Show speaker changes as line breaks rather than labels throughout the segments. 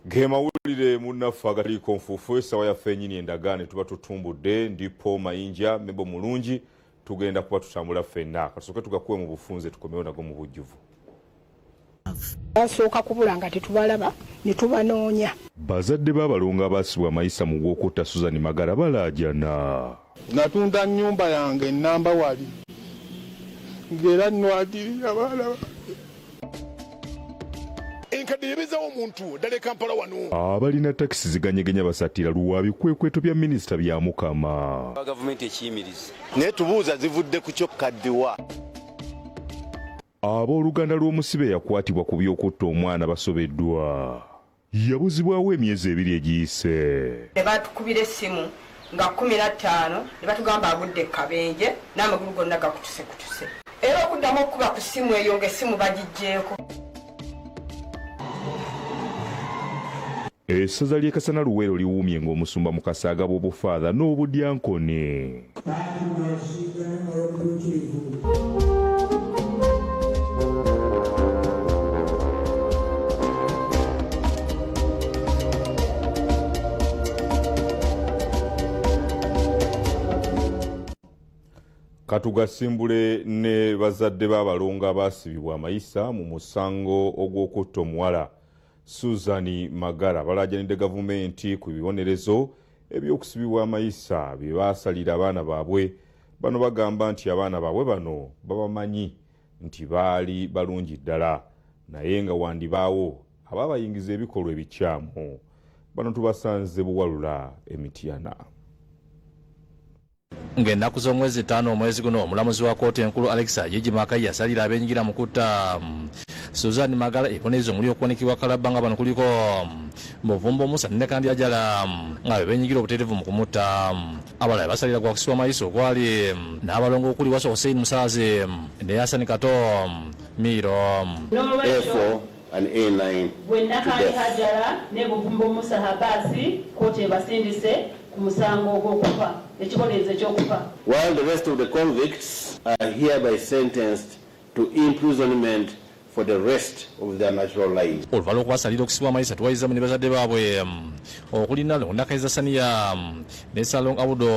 Gemawulire munnaffe agaliko nfuufu essawa yaffe ennyini endagaane tuba tutumbudde ndipo mayinja mebo mulungi tugenda kuba tutambula ffenna kasooke tugakuwe mu bufunze tukomewo nago mu bujjuvu.
Basooka kubula nga tetubalaba ne tubanoonya.
Bazadde b'abalongo abaasibwa amayisa mu Gwokutta Susan Magala balaajana.
Natunda nnyumba yange nnamba wali ng'era nnwatirira abaana abalina takisi ziganyegenya basatira luwaabi kwekweto bya minisita bya Mukama.
Gavumenti ekiyimiriza naye tubuuza zivudde ku kyokaddiwa.
Abooluganda lw'omusibe yakwatibwa ku by'okutta omwana basobeddwa. Yabuzibwawo emyezi 2 egiyise.
Ne batukubira essimu nga 15 ne batugamba agudde Kabenje n'amagulu gonna gakutuse. Era okuddamu okuba ku ssimu eyo ng'essimu bagijjeeko.
Essaza ly'e Kasana Luweero liwuumye ng'omusumba Mukasa agaba obufaadha n'obudyankone. Katugasimbule ne bazadde b'abalongo abaasibibwa amayisa mu musango ogw'okutta omuwala Susan Magala balaajanidde gavumenti ku bibonerezo eby'okusibibwa amayisa bye baasalira abaana baabwe. Bano bagamba nti abaana baabwe bano babamanyi nti baali balungi ddala naye nga wandibaawo abaabayingiza ebikolwa ebikyamu. Bano tubasanze Buwalula Emityana.
Ng'ennaku z'omwezi 5 omwezi guno omulamuzi wa kkooti enkulu Alex Agyegimaka yasalira abenyigira mu kutta Susan Magala ebibonerezo omuli okuwanikibwa kalabba nga bano kuliko Muvumbo Musa ne Kandyajala nga be benyigira obutereevu mu kumutta. Abalala basalira gwa kusibwa amayisa okwali n'abalongo okuli Waso Hussein Musaazi ne Hassan Kato Miro.
A4 and A9
bwenna Kandyajala ne Muvumbo Musa Habasi kkooti ebasindise ku musango ogw'okufa ekibonerezo eky'okufa.
While the rest of the convicts are hereby sentenced to imprisonment for the rest of their natural lives.
Oluvannyuma lw'okubasalira okusibwa amayisa tuwayiza ne bazadde baabwe okulina Ndakaiza Saniya ne Salong Abudo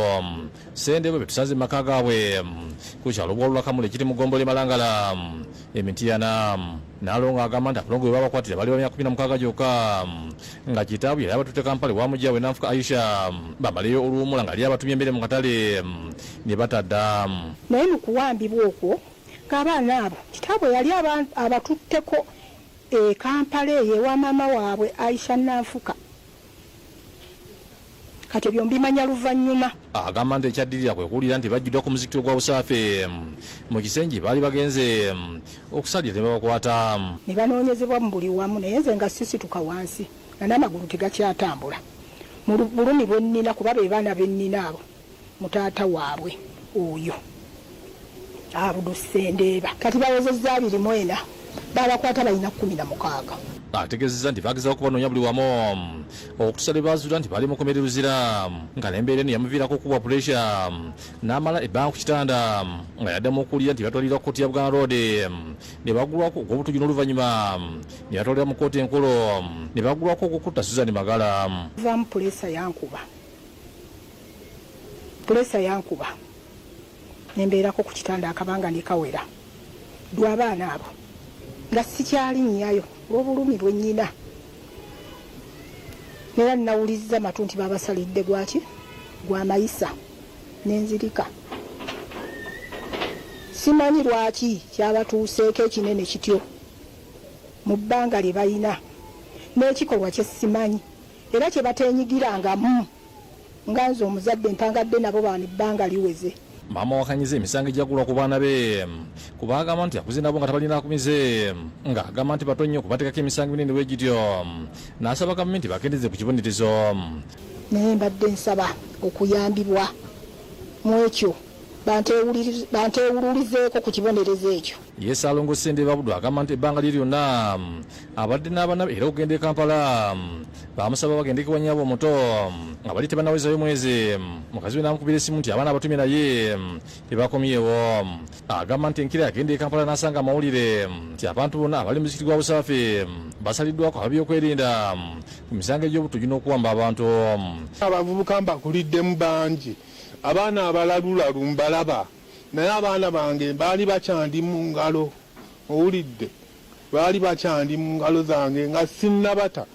Sendebwe betusanze mu maka gaabwe ku kyalo Buwalula Kamule kiri mu Ggombole Malangala Emityana. Nalongo agamba nti abalongo bwe babakwatira bali ba 16 gyokka nga kitaabu yali abatutte Kampala wamujja we Nanfuka Aisha bamaleyo oluwumula nga ali abatumye emmere mu katale ne batadda.
Naye mu kuwambibwa okwo ng'abaana abo kitaabu yali abatutteko Kampala eyo ewa maama waabwe Aisha Nanfuka. Kati ebyo mbimanya luvannyuma.
Agamba nti ekyaddirira kwe kuwulira nti bajjuddwa ku muzikito gwa busaafe mu kisenji baali bagenze okusalira ne babakwata.
Ne banoonyezebwa mu buli wamu naye nze nga sisituka wansi nga n'amagulu tegakyatambula. Mu bulumi bwe nnina kuba be baana be nnina abo mutaata waabwe oyo Abudu Sendeeba kati bawezezza 24 babakwata balina 16.
Ategeezezza nti bagezaako kubanoonya buli wamu okutusale bazuula nti bali mu komera luzira nga n'embeera eno yamuviirako okubwa puresha n'amala ebbanga ku kitanda nga yaddamu okuwulira nti batwalirwa ku kkooti ya Buganda Road ne bagulwako ogw'obutugi n'oluvannyuma ne batwalira mu kkooti enkulu ne bagulwako okukutta Susan Magala.
Vaamu pulesa yankuba nembeerako ku kitanda akabanga ne kawera dwa abaana abo nga sikyali nnyayo olw'obulumi bwe nnyina. Neera nnawulizza matu nti babasalidde gwa mayisa n'enzirika. Simanyi lwaki kyabatuuseeko ekinene kityo mu bbanga lye balina n'ekikolwa kye simanyi era kye bateenyigirangamu nga nze omuzadde mpangadde nabo bano ebbanga liweze.
Maama wakanyiza emisango egyagulwa ku baana be kuba agamba nti akuze nabo nga tabalina akumize nga agamba nti bato nnyo okubateekako emisango minene bwe gityo n'asaba gavumenti bakendeze ku kibonerezo.
Naye mbadde nsaba okuyambibwa mu ekyo banteewululizeeko ku kibonerezo ekyo.
Yesalongo Sendebe Abudo agamba nti ebbanga lye lyonna abadde n'abaana era okugenda e Kampala bamusaba bagende ku bannyabo omuto nga bali tebannawezayo mwezi. Mukazi we n'amukubira essimu nti abaana abatumye naye tebakomyewo. Agamba nti enkira yagenda e Kampala n'asanga amawulire nti abantu bonna abali mu muzikiti gwa Busaafi basaliddwako ab'ebyokwerinda ku misango egy'obutujju n'okuwamba abantu.
Abavubuka mbakuliddemu bangi, abaana abalalulalu mbalaba, naye abaana bange baali bakyandi mu ngalo. Owulidde, baali bakyandi mu ngalo zange nga sinnabata.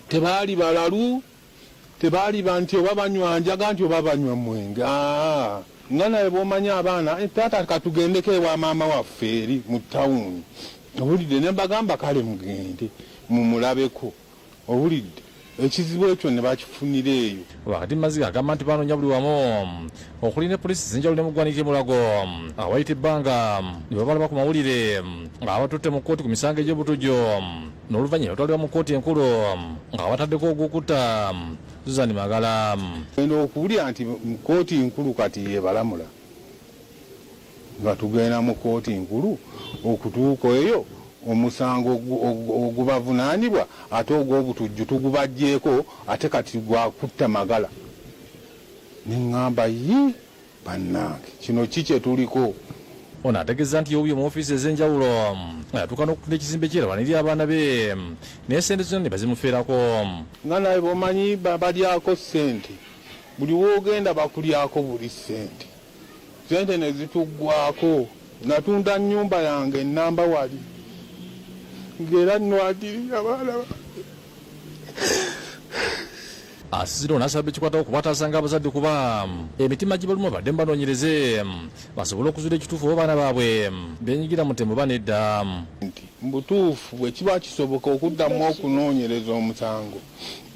Tebaali balalu, tebaali banti oba banywa njaga nti oba banywa mwenge. Nga naye bw'omanya abaana taata katugendeko ewa maama waffe eri mu tawuni. Owulidde, ne mbagamba kale mugende mumulabeko. Owulidde, ekizibu ekyo ne bakifunira eyo.
Wakati Maziga agamba nti banoonya buli wamu okulinda poliisi zinjawulo ne muggwanike Mulago awayita ebbanga ne babalaba ku mawulire ng'abatutte mu kkooti ku misango egy'obutujju n'oluvannyuma batwalibwa mu kkooti enkulu ng'abataddeko ogw'okutta Susan Magala.
Eno okuwulira nti mu kkooti nkulu kati yebalamula nga tugenda mu kkooti nkulu okutuuka eyo omusango ogubavunaanibwa ate ogw'obutujju tugubajjeeko ate kati gwakutta Magala. Neŋŋamba bannange kino ki kye tuliko.
Ono ategeeza nti yowuyo mu ofiisi ez'enjawulo yatuuka n'okutunda ekizimbe ky'erabanira abaana be naye ssente zonna ne bazimufeerako.
Nga naye bw'omanyi balyako ssente, buli woogenda bakulyako buli ssente. Ssente ne zituggwako. Natunda nnyumba yange ennamba wali ng'era nnwadirira abaana
Asisiro n'asaba ekikwata okukwataasanga abazadde kuba emitima gibaluma badde mbanoonyereze basobole okuzuula ekituufu abaana baabwe benyigira mu ttemu banedda.
Mu butuufu bwe kiba kisoboka okuddamu okunoonyereza omusango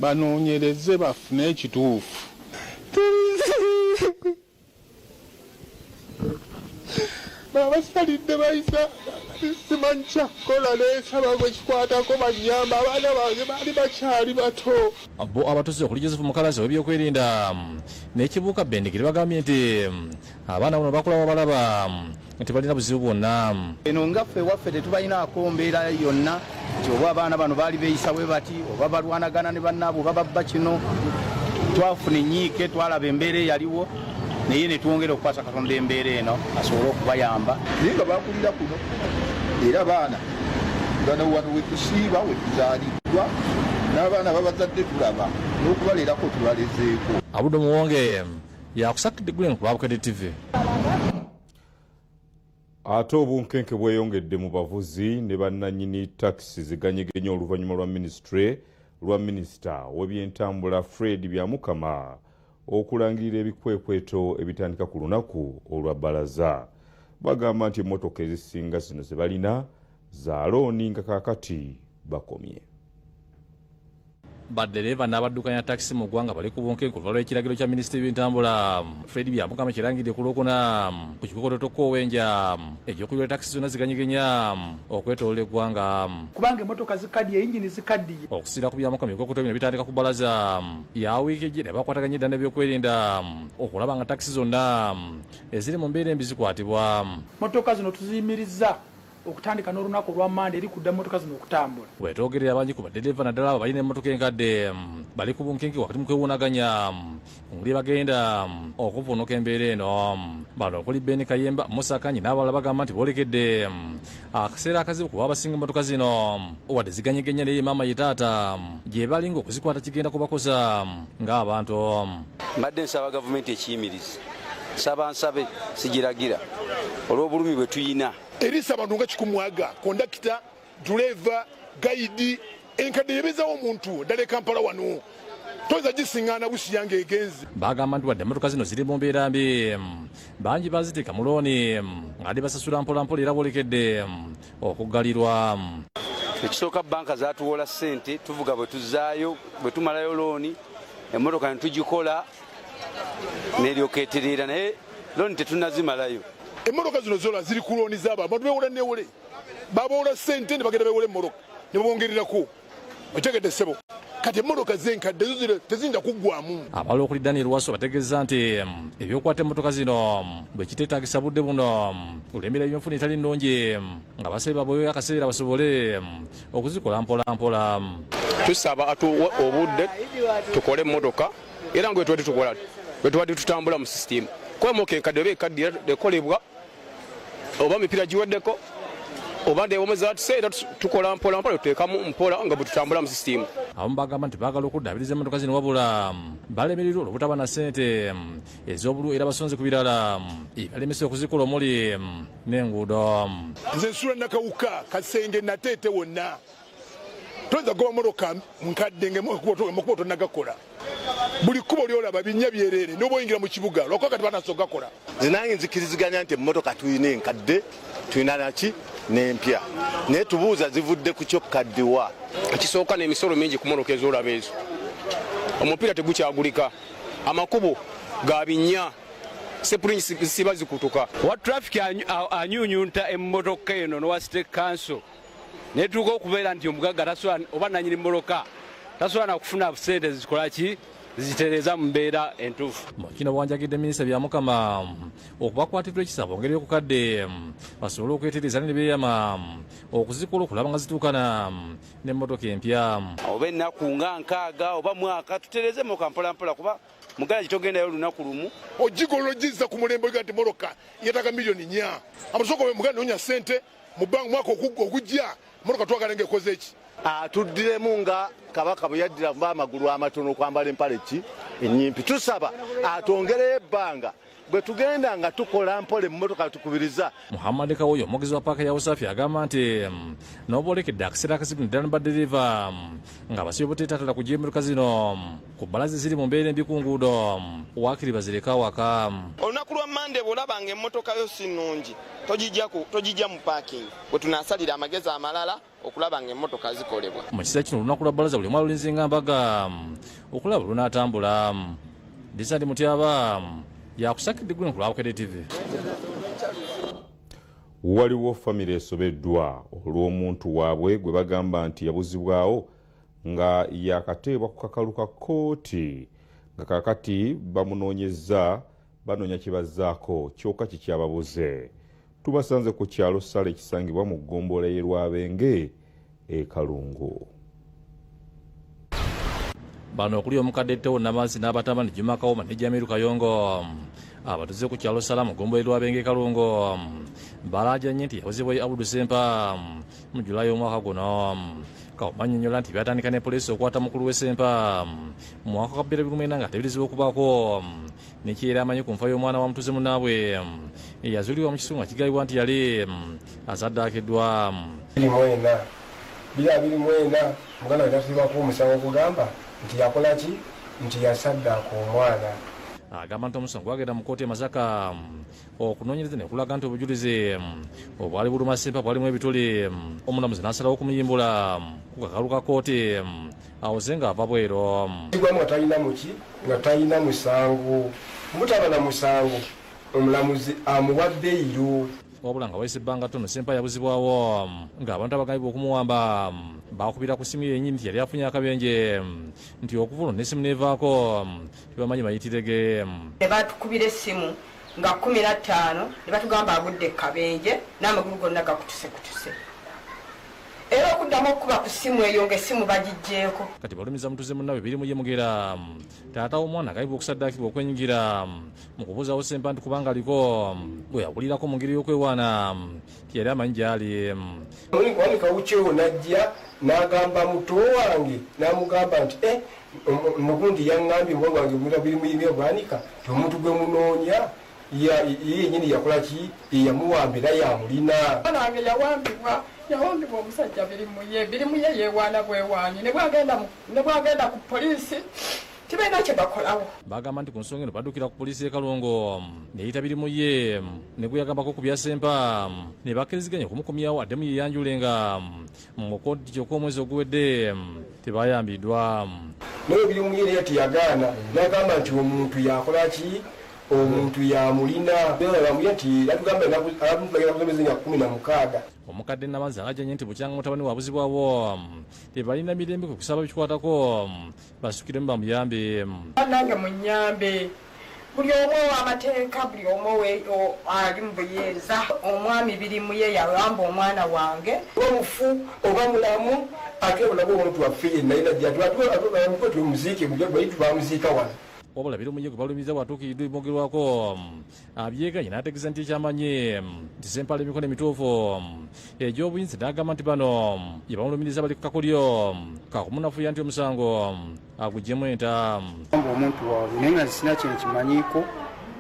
banoonyereze bafune ekituufu. Babasalidde bayisa simanyi kyakukola n'ensaba gwe kikwatako bannyamba abaana bange baali bakyali bato.
Bo abatuuze okuli Joseph Mukalazi w'ebyokwerinda n'ekibuuka Bendegere bagambye nti abaana bano bakula babalaba nti balina buzibu bwonna.
Eno ngaffe waffe tetubalinaako mbeera yonna nti oba abaana bano baali beeyisa bwe bati oba balwanagana ne bannaabwe oba babba kino. Twafuna enyiike twalaba embeera eyaliwo naye ne twongera okukwasa Katonda embeera eno asobole okubayamba.
Naye nga bakulira kuno era baana bano wano we tusiiba we tuzaaliddwa n'abaana babazadde tulaba n'okubaleerako tubalezeeko.
Abudo Muwonge yakusakidde Glen ku Babukedde TV.
Ate obunkenke bweyongedde mu bavuzi ne bannannyini takisi ziganyegenya oluvannyuma lwa minisita w'ebyentambula Fred Byamukama okulangirira ebikwekweto ebitandika ku lunaku olwa bbalaza. Bagamba nti emmotoka ezisinga zino ze balina za looni nga kaakati bakomye.
Baddereva n'abaddukanya takisi mu ggwanga bali ku bunkenke oluvannyuma lw'ekiragiro kya minisita w'ebyentambula Fred Byamukama kirangidde ku Lwokuna ku kikokoto ky'Owenja eky'okulira takisi zonna ziganyegenya okwetoolola eggwanga.
Kubanga emmotoka zikaddiye, yingini zikaddiye.
Okusiira ku Byamukama ebikokoto bino bitandika ku bbalaza ya wiiki ejjira bakwataganye edda n'ebyokwerinda okulaba nga takisi zonna eziri mu mbeera embi zikwatibwa.
Mmotoka zino tuziyimirizza okutandika n'olunaku olwa Mande eri kudda mmotoka zino okutambula.
Bwetwogerera bangi ku baddereva naddala abo balina emmotoka enkadde bali ku bunkenke wakati mu kwewunaganya ngeri bagenda okuvuunuka embeera eno. Bano okuli Ben Kayemba, Musa Kanyi n'abalala bagamba nti boolekedde akaseera akazibu kuba abasinga emmotoka zino wadde ziganyegenya naye maama ye taata gye balinga okuzikwata kigenda kubakosa ng'abantu.
Mbadde nsaba gavumenti ekiyimiriza, nsaba nsabe sigiragira olw'obulumi bwe tuyina.
Erisa abantu nga kikumwaga kondakita dreva gaidi enkadde yebezawo omuntu ddala Kampala wano toza gisiŋŋaana busi yange egenzi.
Bagamba nti wadde emmotoka zino ziri mu mbeera mbi bangi baziteeka mu looni ng'ali basasula mpolampola era boolekedde okuggalirwa.
Ekisooka banka zaatuwola ssente tuvuga bwe tuzaayo bwe tumalayo looni emmotoka ne tugikola n'eryoka etereera naye looni tetunnazimalayo.
Emmotoka zino zola ziri ku looni z'abo abantu bewola newole babawola ssente ne bagenda bewole emmotoka ne bongererako otegedde ssebo kati emmotoka zenkadde tezinda kuggwamu.
Abalo okuli Daniel Waso bategeeza nti ebyokwata emmotoka zino bwe kiteetaagisa budde buno kulembera ebyenfuna etali nnungi nga basaba baboyo akaseera basobole okuzikola mpola mpola.
Tusaba obudde tukole emmotoka era nga tukola bwe tutambula mu system kwemoka enkadde oba enkadde ekolebwa oba mipiira giweddeko oba ndewomeza tuseera tukola mpola mpola tuteekamu mpola nga bwe tutambula mu system.
Abamu bagamba nti baagala okuddaabiriza emmotoka zino wabula balemereddwa olw'obutaba na ssente ez'obulu era basonze ku birala balemesa okuzikola omuli n'enguudo.
Nze nsula nakawuka kasenge nateete wonna toyinza kugoba mmotoka nkadde ngemakuba tonnagakola buli kkubo lyolaba binnya byerere n'oba oyingira mu kibuga lwakuba kati banaso gakola.
Nze nange nzikiriziganya nti emmotoka tulina enkadde tulina naki n'empya naye tubuuza zivudde ku kyokkaddiwa.
Ekisooka n'emisolo mingi ku mmotoka ez'olaba ezo. Omupiira tegukyagulika, amakubo ga binnya, sepulingi siba zikutuka.
Wa traffic anyunyunta emmotoka eno n'owa State Council netuuka okubeera nti omugagga oba nanyini mmotoka tasobola na kufuna ssente zikola ki zitereza mu mbeera entuufu.
Kino bwanjagidde minisita bya Mukama okubakwatirwa ekisabo ngeri y'okukadde basobole okwetereeza ne beeyama okuzikola okulaba nga zituukana n'emmotoka empya.
Oba ennaku nga 6 oba mwaka tutereze mu kampolampola kuba mugala gitogendayo olunaku lumu.
Ogigolo gizza ku mulembe gati mmotoka yataka milioni 4. Amasoko mugala nonya ssente mu bank mwaka okujja mmotoka twagala ng'ekoze eki.
Tuddiremu nga Kabaka bwe yaddira mu amagulu amatono okwambala empale ki ennyimpi. Tusaba atwongereyo ebbanga bwe tugenda nga tukola mpola emmotoka tukubiriza.
Muhammad Kawoyo omwogezi wa paaka ya Usafi agamba nti n'oba olekedde akaseera akazibu ddala ne baderiva nga basibe buteetatala kuggya emmotoka zino ku bbalaza ziri mu mbeera embi ku nguudo waakiri bazireka awaka.
Olunaku lwa Mande bw'olabanga emmotoka yo si nnungi togijja mu paakingi bwe tunaasalira amagezi amalala okulaba nga emmotoka zikolebwa.
Mu kiseera kino olunaku lwa bbalaza buli mwana lulinzinga mbaga okulaba lunaatambula. Disandi Mutyaba yakusakidde gwe ku Lwabukede TV.
Waliwo famire esobeddwa olw'omuntu waabwe gwe bagamba nti yabuzibwawo nga yakateebwa ku kakalu ka kkooti nga kakati bamunoonyezza banoonya kibazzaako kyokka kikyababuze. Tubasanze ku kyalo Ssala ekisangibwa mu ggombolola y'e Lwabenge e Kalungu.
Bano okuli omukadde Teo Namazi n'abatamani Juma Kawoma ne Jamiru Kayongo abatuze ku kyalo Ssala mu ggombolola y'e Lwabenge e Kalungu balajanye nti yabuzibwa Abudu Sempa mu Julayi omwaka guno. Kawoma annyonnyola nti byatandika ne poliisi okwata mukulu we Sempa mu mwaka gwa 2009 nga tebirizibwa okubaako nekiera amanyi ku nfa y'omwana wa mutuze munnaabwe eyazuulibwa mu kisungu nga kigayibwa nti yali azaddakiddwa.
2024 muganda we tasibwako omusango ogugamba nti yakola ki nti yasaddaaka omwana.
Agamba nti omusango gwagenda mu kkooti e Masaka okunoonyereza ne kulaga nti obujulizi obwali buluma Sempa bwalimu ebituli. Omulamuzi n'asalawo okumuyimbula ku kakalu ka kkooti awoze ng'ava bwero.
Gwamu nga talina muki nga talina musango mutaba na musango omulamuzi amuwa bbeeyiro.
Wabula nga wayise ebbanga ttono Sempa yabuzibwawo ng'abantu abagambibwa okumuwamba bakubira ku simu yennyini nti yali afunye akabenje nti okuva olwo n'essimu neevaako tebamanyi mayitirege.
Ne batukubira essimu nga 15 ne batugamba agudde kabenje n'amagulu gonna gakutuse. Era okuddamu okuba ku ssimu eyo ng'essimu bagijjeeko.
Kati balumiza mutuze munnawe biri muje mugera taata w'omwana agayibwa okusaddaakibwa okwenyingira mu kubuuzawo Sempa nti kubanga aliko bwe yawulirako mu ngeri y'okwewaana yali amanyi gy'ali.
Wani Kawucewo n'ajja n'agamba muto wange n'amugamba nti mugundi yaŋŋambye omuwanga wange muna biri muyimye bwanika ti omuntu gwe munoonya yennyini yakola ki yamuwambira yamulina.
Mwana wange yawambibwa omusajja birimuye yeewaana bwewaanyi ne bwagenda ku poliisi tibalina kye bakolawo.
Bagamba nti ku nsonga eno baddukira ku poliisi y'e Kalungu neyita birimuye ne gwe yagambako ku bya Sempa ne bakkiriziganya okumukomyawo addemu yeyanjule nga mu kkooti kyokka omwezi oguwedde tebayambiddwa.
Naye birimuye naye teyagaana n'agamba nti omuntu yakola ki omuntu yamulina. Bamulya nti yatugamba alabagenda kuzomeza nga 16.
omukadde Nabanza agajjanye nti bukyanga mutabani wabuzibwawo tebalina mirembe ku kusaba bikwatako basukiremu bamuyambe.
Nange munyambe buli omu amateeka buli omu ali mu buyeeza. Omwami birimu ye yawamba omwana wange
omufu oba mulamu ate obulamu omuntu waffe yenna ina gyatwatwe tumuziike mugagwayi tubamuziika wano.
Wabula birimu ye gwe balumiza bwatuukiridde ebimogerwako abyeganye n'ategeeza nti ekyamanyi nti Ssempala emikono emituufu egy'obuyinza n'agamba nti bano ye bamulumiriza bali ku kakolyo kakumunafuya nti omusango aguggyemu enta.
Omuntu waabwe naye nga sina kye nkimanyiiko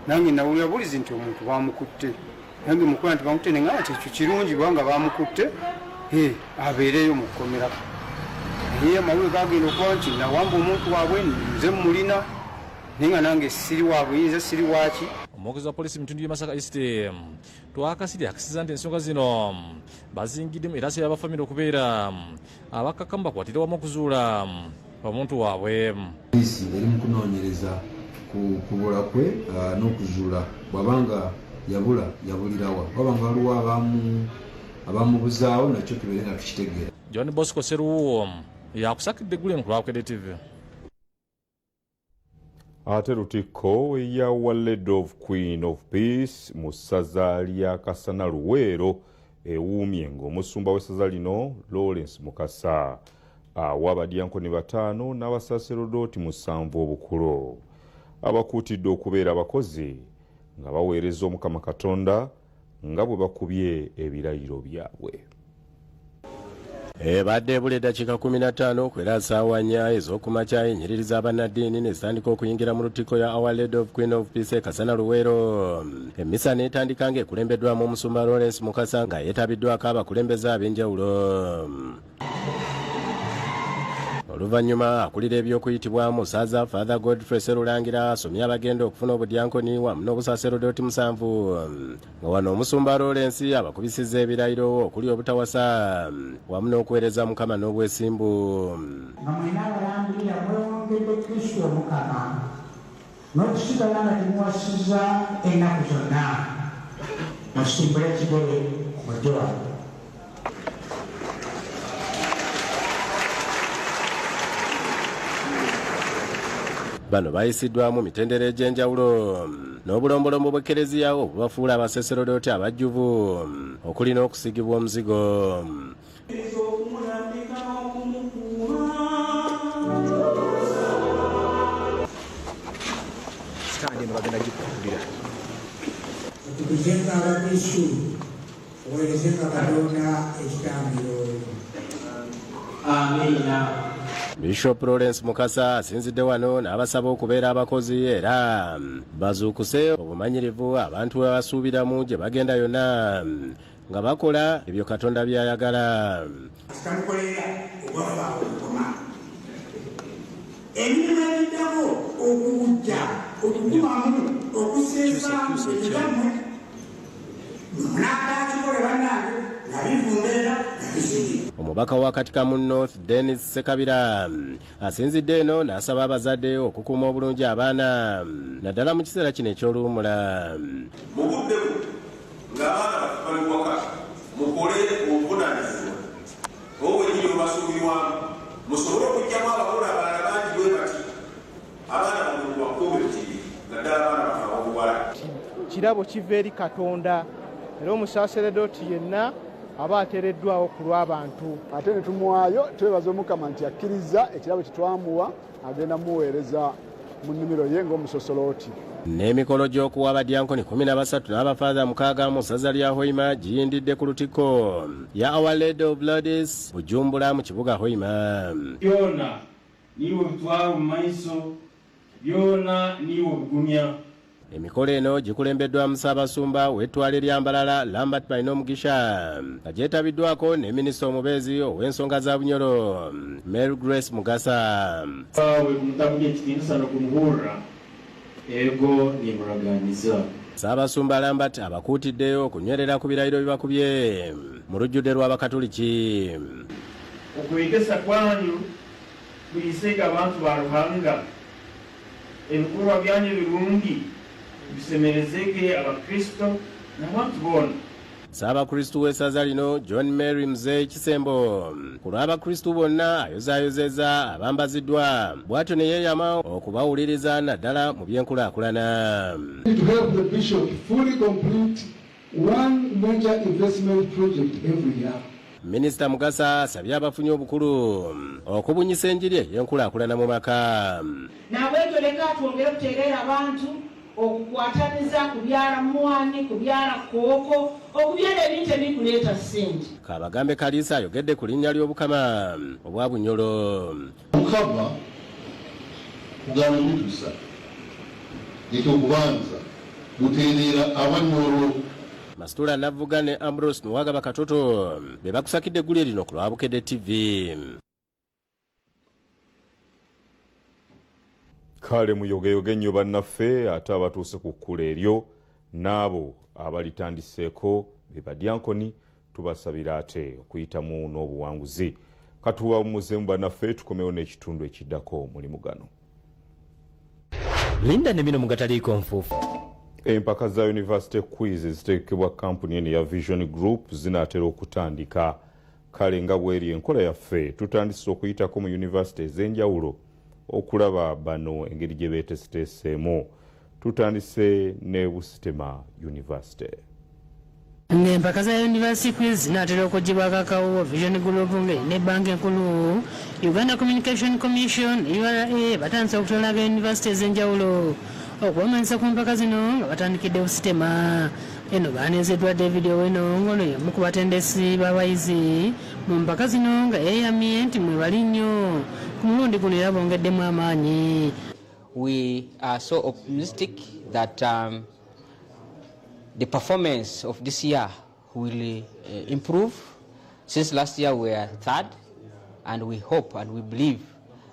nange nawulira bulizi nti omuntu bamukutte nange mukola nti bamukutte ne ngamba nti ekyo kirungi kubanga bamukutte abeereyo mu kkomera naye amawulire gagenda okuba nti nawamba omuntu waabwe nze mulina naye nga nange siri waabwe yinza siri waaki.
Omwogezi wa poliisi mu bitundu by'e Masaka East twakasirya akisiza nti ensonga zino bazingiddemu era asabye abafamire okubeera abakkakkamu bakwatire wamu okuzuula omuntu waabwe.
Poliisi eri mu kunoonyereza ku kubula kwe n'okuzuula bw'abanga yabulirawa wabanga waliwo abamubuzaawo nakyo tubeere nga tukitegeera.
John Bosco Seruwu yakusakidde eggulu enkulu Abukedde TV.
Ate Lutikko eya Wallet of Queen of Peace mu ssaza lya Kasana Luweero ewuumye ng'omusumba w'essaza lino Lawrence Mukasa awa abadyankoni 5 n'abasaaserodooti 7 obukulo abakuutidde okubeera abakozi nga baweereza Omukama Katonda nga bwe bakubye ebirayiro byabwe.
Badde buli eddakiika 15 kwera ssaawa 4 ez'okumakya ennyiriri z'abannaddiini ne zitandika okuyingira mu Lutikko ya Our Lady of Queen of Peace Kasana Luweero. Emmisa n'etandika ng'ekulembeddwamu omusumba Lawrence Mukasa nga yeetabiddwako abakulembeze ab'enjawulo. Oluvannyuma akulira eby'okuyitibwamu Ssaza Father Godfrey Sserulangira asomye abagenda okufuna obudyankoni wamu n'obusaaserodooti 7 nga wano omusumba Lawrence abakubisizza ebirayiro okuli obutawasa wamu n'okuweereza Mukama n'obwesimbu.
Nga mwena abalangirira mwewongedde Kristo Omukama n'okusigala nga temuwasizza ennaku zonna musimbule ekigere mujje wano.
Bano bayisiddwamu mitendera egy'enjawulo n'obulombolombo bw'Ekereziya obubafuula abasaaserodooti abajjuvu okuli n'okusigibwa omuzigo.
Tukuzenga abakristu oweerezenga Katonda ekitambiro. Amiina.
Bishop Lawrence Mukasa asinzidde wano n'abasaba okubeera abakozi era bazuukuse obumanyirivu abantu abasuubiramu gye bagenda yonna nga bakola ebyo Katonda by'ayagala.
Emirimu ebiddako okujja okukubamu okuseesaamu ebigamwe munaakakikole bannange nga bivumbeera nga bisigire.
Omubaka wa Katikamu North Dennis Sekabira asinzidde eno n'asaba abazadde okukuuma obulungi abaana naddala mu kiseera kino eky'oluwummula.
Mu budde ng'abaana bali wakati mukole obuvunaanyizibwa oba ennyini basuubirwamu musobole okuggyamu abawula abalala bangi bwe bati abaana bakuumirutiri naddala abaana bafa obuwala.
Kirabo kiva eri Katonda era omusaaserodooti yenna aba ateereddwawo ku lw'abantu.
Ate ne tumuwaayo twebaza Omukama nti akkiriza ekirabo kye twamuwa agenda muweereza mu nnimiro ye ng'omusosolooti.
N'emikolo gy'okuwa abadyankoni 13 n'abafaada 6 mu ssaza lya Hoima giyindidde ku Lutikko ya Our Lady of Lourdes Bujumbura mu kibuga Hoima.
Byonna niwo bitwala mu maiso, byonna niwo bigumya.
Emikolo eno gikulembeddwamu Ssaabasumba w'ettwale lya Mbalala Lambert Baina Omugisha nga gyetabiddwako ne minisita omubeezi ow'ensonga za Bunyoro Mary Grace Mugasa.
Awe mutabuye ekitiinisa n'okumubuulira ego nimulaganiza.
Ssaabasumba Lambert abakuutiddeyo okunywerera ku birayiro bibakubye mu lujjudde lw'Abakatoliki.
Okwegesa kwanyu buyisega abantu ba Ruhanga ebikolwa byanyu birungi bisemerezeke Abakristo n'abantu boona.
Ssaabakristu w'essaza lino John Mary Mzee Kisembo ku lw'abakristu bonna ayozayozezza abambaziddwa bw'atyo ne yeeyama okubawuliriza naddala mu by'enkulaakulana.
To help the bishop fully complete one major investment project every year.
Minisita Mugasa asabye abafunye obukulu okubunyisa enjiri ey'enkulaakulana mu maka.
Nabwekyo leka twongere kutegeera abantu okukwataniza kubyala mwani kubyala kooko okubyala ebintu ebikuleeta ssente.
Kabagambe Kalisa ayogedde ku linnya ly'obukama obwa Bunyolo.
Mukama kugamba bitusa ekyokubanza gutereera abanyolo.
Masitula Navuga ne Ambrose Nuwagaba Katoto be bakusakidde eggulu lino ku lwa Bukedde TV.
Kale muyogeyoge nnyo bannaffe ate abatuuse ku kkula eryo n'abo abalitandiseeko be badyankoni tubasabira ate okuyitamu n'obuwanguzi. Katuwummuzeemu bannaffe tukomewo n'ekitundu ekiddako mulimu gano.
Linda ne bino mugataliiko nfuufu.
Empaka za University Quiz ziteekebwa kampuni eno ya Vision Group zinaatera okutandika. Kale nga bw'eri enkola yaffe tutandise okuyitako mu university ez'enjawulo okulaba bano engeri gye beeteeseteeseemu. Tutandise ne Busitema University.
Empaka za University Quiz zinaatera okuggyibwako akawo Vision Group ne banka enkulu Uganda Communication Commission URA batandise okutolaga university ez'enjawulo okwamanyisa ku mpaka zino nga batandikidde Busitema. Eno baaneezeddwa David Oweno ngono y'omu ku batendesi b'abayizi mu mpaka zino nga yeeyamye nti mwebali nnyo ku mulundi guno era bongeddemu amaanyi.
We are so optimistic that the performance of this year will improve. Since last year we were third, and we hope and we believe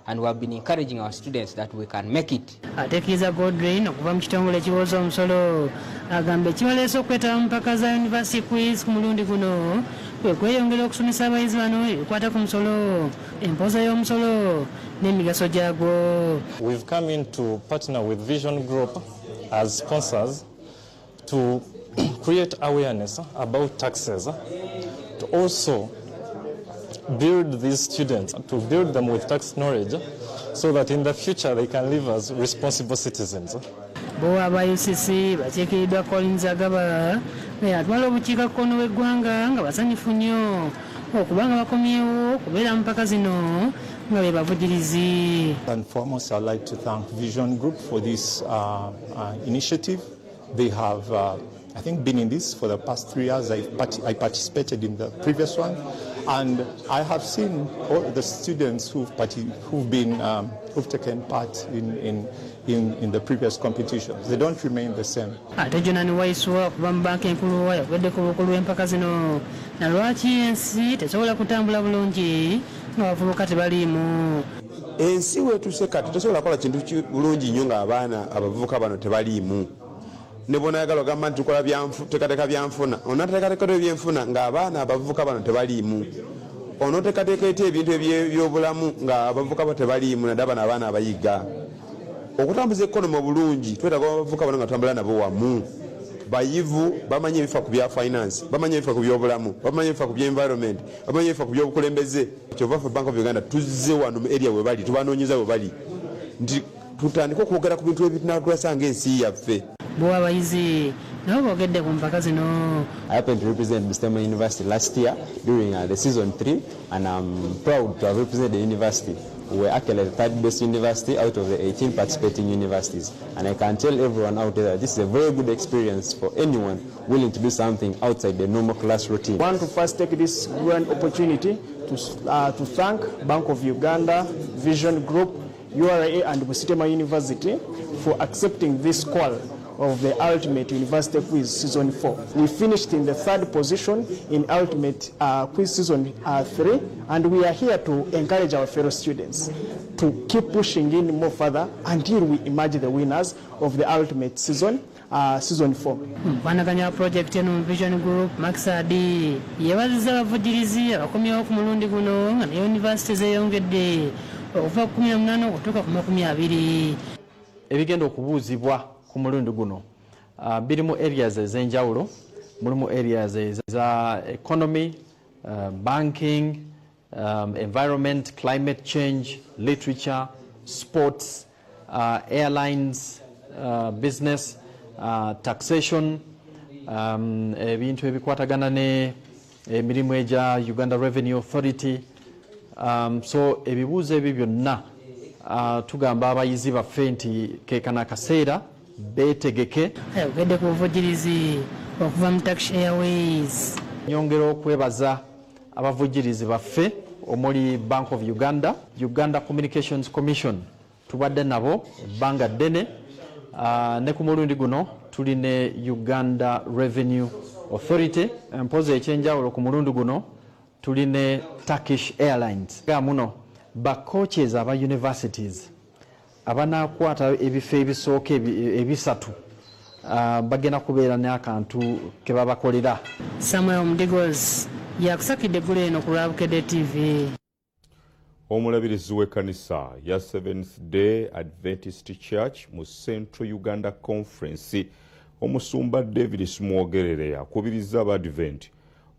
and we have been encouraging our students that we can make it.
Atekiza Godwin okuva mu kitongole ekiwooza omusolo agamba ekibaleese okwetaba mu mpaka za University Quiz ku mulundi guno kwe kweyongera okusomesa abayizi bano ebikwata ku musolo, empooza y'omusolo n'emigaso gyagwo.
We've come in to partner with Vision Group as sponsors to create awareness about taxes, to also build these students, to build them with tax knowledge so that in the future they can live as responsible citizens.
Bo aba UCC bateekeddwa Collins Agaba atwala obukiikakkono bw'eggwanga nga basanyufu nnyo okubanga bakomyewo okubeera mu mpaka zino nga be bavugirizi.
And foremost, I'd like to thank Vision Group for this initiative. They have I think been in this for the past 3 years. I participated in the previous one, and I have seen all the students who've taken part in the previous competitions. They don't remain the same.
Ate Jonani Waiswa okuva mu banka enkulu yagwedde ku bukulu bw'empaka zino na lwaki ensi tesobola kutambula bulungi nga bavubuka tebaliimu.
Ensi weetuse kati tosobola kukola kintu bulungi nnyo ng'abaana abavubuka bano tebaliimu. Ne bona ayagala ogamba nti tukola teekateeka byanfuna onateekateeka ebyenfuna ng'abaana abavubuka bano tebaliimu. Onoteekateeka eti ebintu ebyobulamu ng'abavubuka bano tebaliimu naddala bano abaana abayiga. Okutambuza ekonomi obulungi twetaaga abavubuka bano nga tutambula nabo wamu. Bayivu bamanyi ebifa ku bya finance, bamanyi ebifa ku byobulamu, bamanyi ebifa ku by'environment, bamanyi ebifa ku by'obukulembeze. Kyova ffe Bank of Uganda tuzze wano mu area we bali tubanoonyeza we bali nti tutandika okwogera ku bintu ebinatwasanga ensi yaffe.
Bo abayizi nabo boogedde ku mpaka zino.
I happened to represent Busitema University last year during the season 3, and I'm proud to have represented the university. We were actually the third best university out of the 18 participating universities, and I can tell everyone out there that this is a very good experience for anyone willing to do something outside the normal class routine.
I want to first take this grand opportunity to thank Bank of Uganda, Vision Group, URA and Busitema University for accepting this call of the Ultimate University Quiz Season 4. We finished in the 3rd position in Ultimate Quiz Season 3, and we are here to encourage our fellow students to keep pushing in more further until we emerge the winners of the Ultimate Season 4.
Mpanaganya project eno Vision Group Maxadi yebaziza abavugirizi abakomyewo ku mulundi guno nga ne university zeyongedde okuva ku 18 okutuuka ku 20.
Ebigenda okubuuzibwa ku mulundi guno birimu areas ez'enjawulo
mulimu areas eza economy, banking, environment, climate change, literature, sports, airlines, business, taxation, ebintu ebikwatagana ne emirimu eja Uganda Revenue Authority. So ebibuuzo ebyo byonna tugamba abayizi baffe nti kekana akaseera beetegeke.
Ayogedde ku buvujjirizi okuva mu Turkish Airways.
Nyongera okwebaza abavujjirizi baffe omuli Bank of Uganda, Uganda Communications Commission, tubadde nabo ebbanga ddene, ne ku mulundi guno tuli ne Uganda Revenue Authority, mpozi ekyenjawulo ku mulundi guno tuli ne Turkish Airlines. Muno ba coaches aba universities abanakwata ebifo ebisooka ebisatu bagenda kubeera n'akantu ke babakolera.
Samuel Mudigos yakusakidde eggulu eno ku Lwabukedde TV.
Omulabirizi w'ekkanisa ya Seventh Day Adventist Church mu Central Uganda Conference, omusumba David Smwogerere akubiriza Abadvent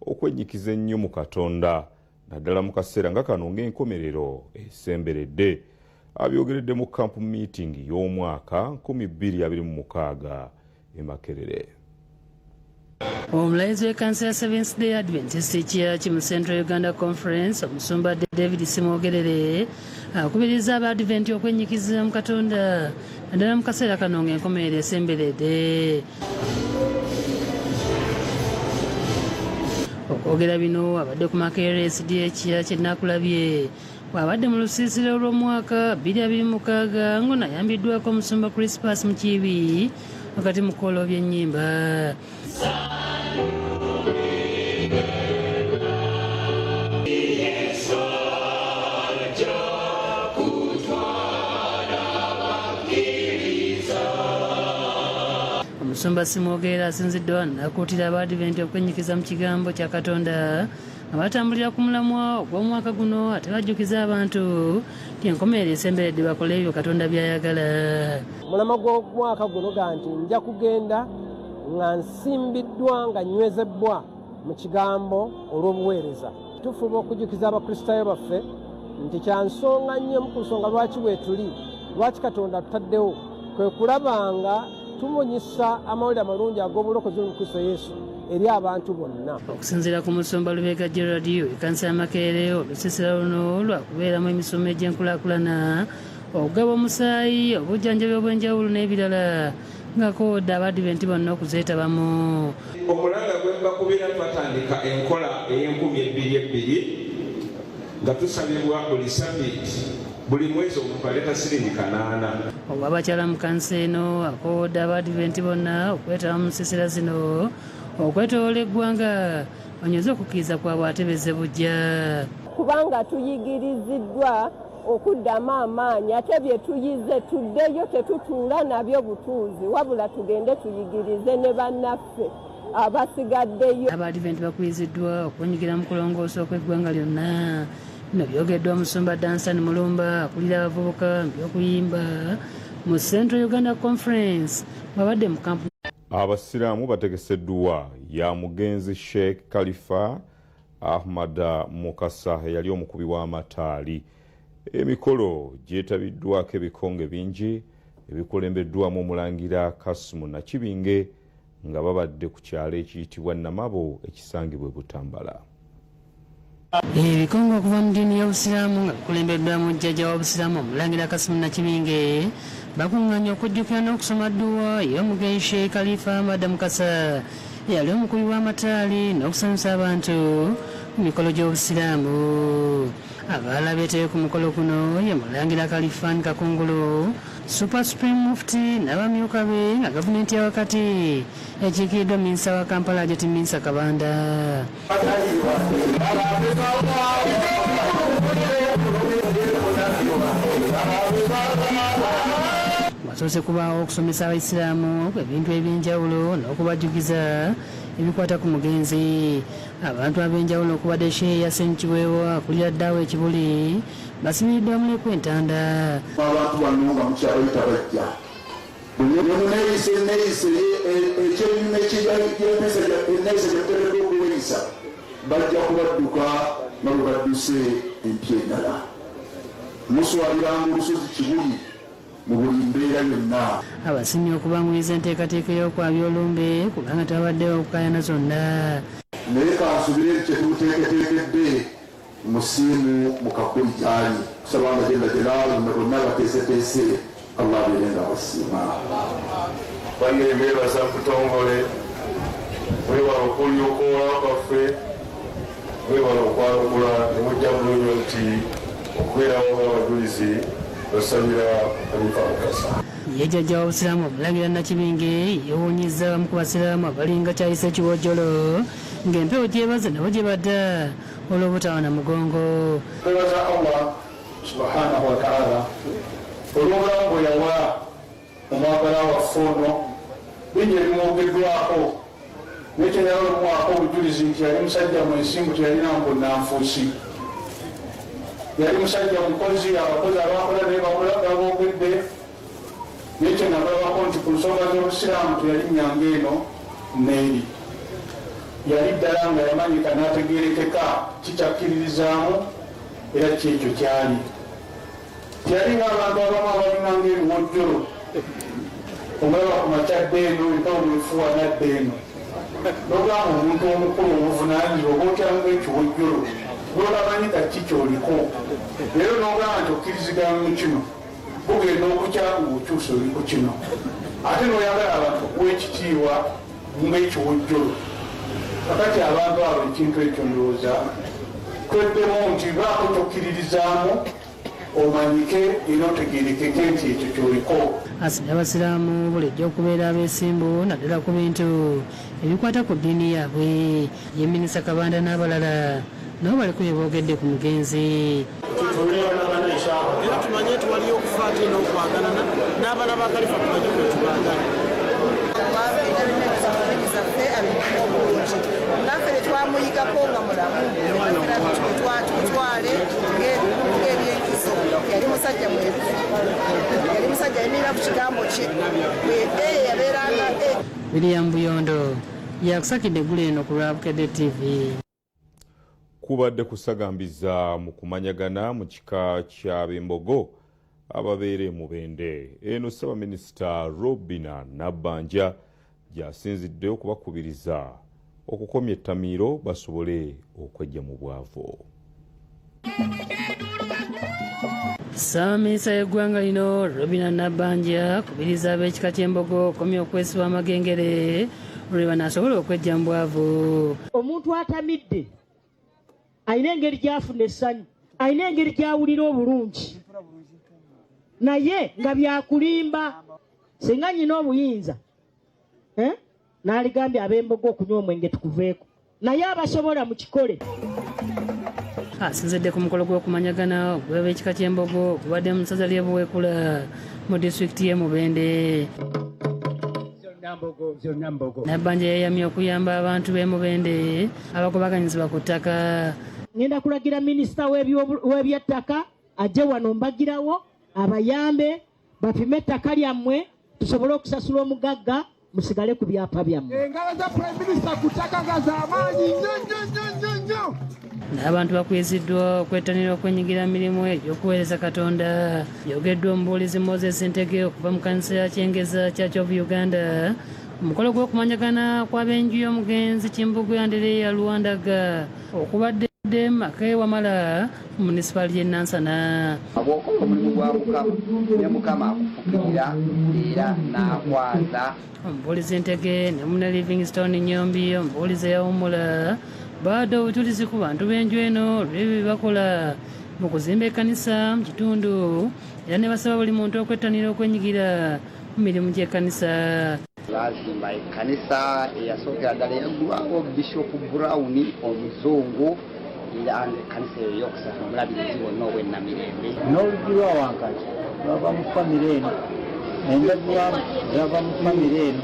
okwenyikiza ennyo mu Katonda naddala mu kaseera nga kano ng'enkomerero esemberedde. Abyogeredde mu camp meeting y'omwaka 2026 e Makerere.
Omulayizi w'ekkanisa ya Seventh Day Adventist Church mu Central Uganda Conference, omusumba David Smwogerere akubiriza Abadvent okwenyikiza mu Katonda naddala mu kaseera kano ng'enkomerero esemberedde. Okwogera bino abadde ku Makerere SDA Church Nakulabye bw'abadde mu lusiisira olw'omwaka 2026 ng'onayambiddwako omusumba Crispus Mukiibi wakati mu kkoolo by'ennyimba. Omusumba Smwogerere asinziddwa n'akuutira Abadvent okwenyikiza mu kigambo kya Katonda abatambulira ku mulamwa ogw'omwaka guno, ate bajjukiza abantu ti enkomerero esemberedde bakole ebyo Katonda by'ayagala.
Mulamwa gw'omwaka guno ganti nja kugenda nga nsimbiddwa nga nywezebwa mu kigambo olw'obuweereza. Tufuba okujjukiza abakristaayo baffe nti kyansonga nnyo mu nsonga lwaki weetuli, lwaki Katonda tutaddewo, kwe kulabanga tumunyisa amawulire amalungi ag'obulokozi mu Kristo Yesu eri abantu bonna.
Okusinziira ku musumba Lubega Gerald, ekkanisa ya Makerere, olusiisira luno lwakubeeramu emisomo egy'enkulaakulana, okugaba omusaayi, obujjanjabi obw'enjawulo n'ebirala nga kooda Abadvent bonna okuzeetabamu.
Omulanga gwe mbakubira twatandika enkola ey'e2022 nga tusabibwa buli sabbiiti buli mwezi omuntu aleeta siringi 8.
Obwa abakyala mu kkanisa eno akooda Abadvent bonna okwetaba mu nsiisira zino okwetoola eggwanga banyweze okukkiriza kwabwe atebeze bujja.
Kubanga tuyigiriziddwa okuddamu amaanyi, ate bye tuyize tuddeyo tetutuula nabyo butuuzi, wabula tugende tuyigirize ne bannaffe abasigaddeyo.
Abadvent bakubiziddwa okwenyigira mu kulongoosa okw'eggwanga lyonna. Bino byogeddwa omusumba Dansan Mulumba akulira abavubuka mu by'okuyimba mu Central Uganda Conference babadde mu kampu.
Abasiraamu bategeseddwa ya mugenzi Sheikh Khalifa Ahmad Mukasa eyali omukubi w'amataali. Emikolo gyetabiddwako ebikonge bingi ebikulembeddwamu omulangira Kasimu Nakibinge nga babadde ku kyalo ekiyitibwa Namabo ekisangibwa Butambala.
Ebikonge okuva mu ddiini y'Obusiraamu nga bikulembeddwamu jjajja w'Obusiraamu omulangira Kasimu Nakibinge bakuŋŋaanya okujjukira n'okusoma dduwa y'omugenzi Sheikh Khalifa Ahmad Mukasa eyali omukubi w'amataali n'okusanyusa abantu mu mikolo gy'Obusiraamu. Abalala beeteyo ku mukolo guno ye mulangira Khalifan Kakungulu, Super Supreme Mufti n'abamyuka be nga gavumenti ya wakati ekiikiddwa minisita wa Kampala Ajati Minsa Kabanda. Wasoose kubaawo okusomesa Abaisiraamu ebintu eby'enjawulo n'okubajjukiza ebikwata ku mugenzi. Abantu ab'enjawulo okubadde Sheikh Yasin Kiweewa akulira ddaawo ekibuli basimiddwa mulekwa entanda.
Abantu bano nga mukyalo tabajja neeyise ekyenyuma ekyempisa eneyisa gyemuteredde okuweyisa bajja kubadduka nga bwe badduse empya endala. Muswaliranga olusozi Kibuli mu buli mbeera yonna.
Abasinye okubanguyiza enteekateeka y'okwabya olumbe kubanga tabaddewo okukaayana zonna.
Naye kansubire kyetuteeketeekedde musiimu mu kakuli gyali kusabanga genda gyeraalo bonna bateeseteese Allah abeerenga abasiima.
Banne mbeebaza kutongole mwewala okulyokoola kwaffe mwewala okwalukula ne mujja bulunyo nti okubeerawo ng'abajulizi basabira Hanifa Mukasa.
Ye jjajja w'obusiraamu Omulangira Nakibinge yeewuunyizza bamu ku basiraamu abalinga kyayisa ekiwojjolo ng'empewo gyebaza nabo gye badda olw'obutawa na mugongo.
Twebaza Allah subhanahu wa ta'ala olw'obulamu bwe yawa omwagala waffe ono bingi ebimwogeddwako nekyo naye olumwako obujulizi nti yali musajja mwesimbu teyalina mbonnanfuusi. Yali musajja mukozi, abakozi abakola naye baboogedde nekyo nabalabako nti ku nsonga z'obusiraamu teyali nyanga eno neeri. Yali ddala nga yamanyika n'ategeerekeka kikyakkiririzaamu era kyekyo kyali. Teyali ng'abantu abamu abalinganga ebiwojjolo omulaba ku makyadde eno entawo mwefuwa nadde eno n'ogamba omuntu omukulu omuvunaanyizibwa oba otyanga ekiwojjolo lwolabanyika ki kyoliko leero n'ogamba nti okkirizigana mu kino bugenda okukya ng'okyusa oli ku kino ate n'oyagala abantu okuwa ekitiibwa ng'ekiwojjolo. Kakati abantu abo ekintu ekyo ndowooza tweddemu nti baako kyokkiririzaamu omanyike era otegeerekeke nti ekyo kyoliko.
Asabye abasiraamu bulijjo okubeera abeesimbu naddala ku bintu ebikwata ku ddiini yaabwe. Ye Minisita Kabanda n'abalala nabo baliko bye boogedde ku mugenzi.
Era tumanye nti waliyo okufaata n'okwagalana n'abaana ba Khalifa tumanye bwe tubaagala.
Naffe netwamuyigako nga mulamu tutwale ng'ebyenkizo. Yali musajja mwerufu, yali musajja yamirira ku kigambo kye eyo yabeeranga.
William Buyondo yakusakidde eggulu eno ku Lwabukedde TV.
Kubadde kusagambiza mu kumanyagana mu kika ky'ab'Embogo ababeera e Mubende. Eno Ssaabaminisita Robinah Nabbanja gyasinzidde okubakubiriza okukomya ettamiiro basobole okwejja mu bwavu.
Ssaabaminisita y'eggwanga lino Robinah Nabbanja kubiriza ab'ekika ky'Embogo okomya okwesiba amagengere olwe banaasobola okwejja mu bwavu.
Omuntu atamidde alina engeri gy'afuna essanyu, alina engeri gy'awulira obulungi, naye nga byakulimba singa nnyina obuyinza n'aligambye ab'Embogo okunywa omwenge tukuveeko, naye abasobola mu kikole.
Asinzidde ku mukolo gw'okumanyagana ogw'ab'ekika ky'Embogo ogubadde mu ssaza ly'e Buweekula mu disitulikiti y'e Mubende. Nabbanja yeyamye okuyamba abantu b'e Mubende abagobaganyizibwa ku ttaka.
Ngenda kulagira minisita w'ebyettaka ajje wano mbagirawo abayambe bapime ettaka lyammwe tusobole okusasula omugagga musigale ku byapa byammwe.
Engalo za Prime Minister ku ttaka nga z'amaanyi nnyo.
N'abantu bakwiziddwa okwettanira okwenyigira mirimu egy'okuweereza Katonda. Byogeddwa omubuulizi Moses Ntege okuva mu kkanisa ya Kyengeza Church of Uganda. Omukolo gw'okumanyagana kw'ab'enju y'omugenzi Kimbugu Andereya Luwandaga okubadde Makae Wamala mu munisipali y'e Nansana.
Bw'okola omulimu gwa Mukama akufukirira era n'akwaza.
Omubuulizi Ntege ne munne Livingstone Nyombi omubuulizi eyawummula baadde obujulizi ku bantu b'enju eno olw'ebyo bakola mu kuzimba ekkanisa mu kitundu era ne basaba buli muntu okwettanira okwenyigira mu mirimu gy'ekkanisa.
Bazimba ekkanisa eyasookera ddala eyaggulwawo Bishop Brown omuzungu era ekkanisa eyo yokusatu omulabirizi wonna ow'ennamirembe.
N'olugirwa wankati lwava mu famire eno, endagwamu zava mu famire eno,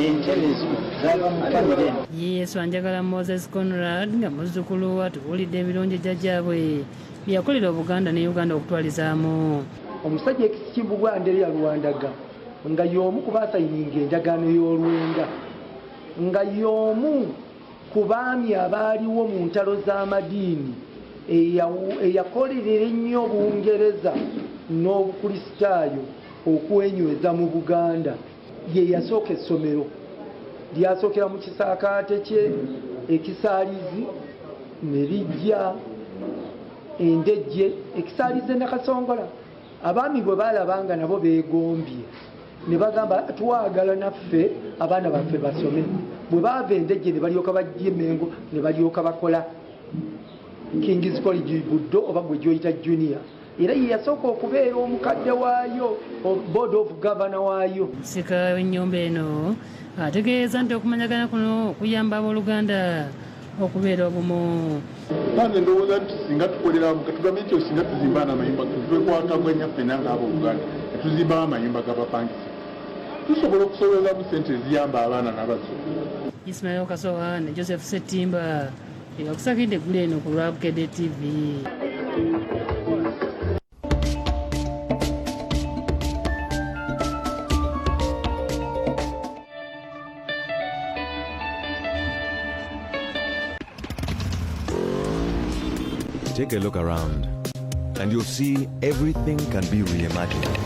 enterezo zava mu famire eno.
Yesu Anjagala Moses Conrad nga muzzukulu atubuulidde ebirungi jjajjaabwe byakolera Obuganda ne Uganda okutwalizaamu.
Omusajja Kimbugu Andereya Luwandaga
nga y'omu ku baasayininga endagaano y'olwenda, nga y'omu ku baami abaaliwo mu ntalo z'amadiini eyakolerera ennyo Bungereza n'Obukristaayo okwenyweza mu Buganda. Ye yasooka essomero lyasookera mu kisaakaate kye ekisaalizi ne lijja endejje ekisaalize Nakasongola. Abaami bwe baalabanga nabo beegombye ne bagamba twagala naffe abaana baffe basome. Bwe baava endejje ne balyoka bajja Mengo ne balyoka bakola King's College Buddo oba gwe gyoyita junior. Era ye yasooka okubeera omukadde waayo, board of governor waayo.
Sika w'ennyumba eno ategeeza nti okumanyagana kuno okuyamba abooluganda okubeera obumu.
Nange ndowooza nti singa tukolera wamu katugambye ekyo singa tuzimba n'amayumba twekwata bwennyaffe nange abooluganda ne tuzimbawo amayumba g'abapangisa tusobola okusobolamu ssente eziyamba abaana n'abazzukulu.
Ismail Kasowa ne Joseph Ssettimba ebakusakidde eggulu eno ku Lwabukedde TV.
Take a look around and you'll see everything can be reimagined.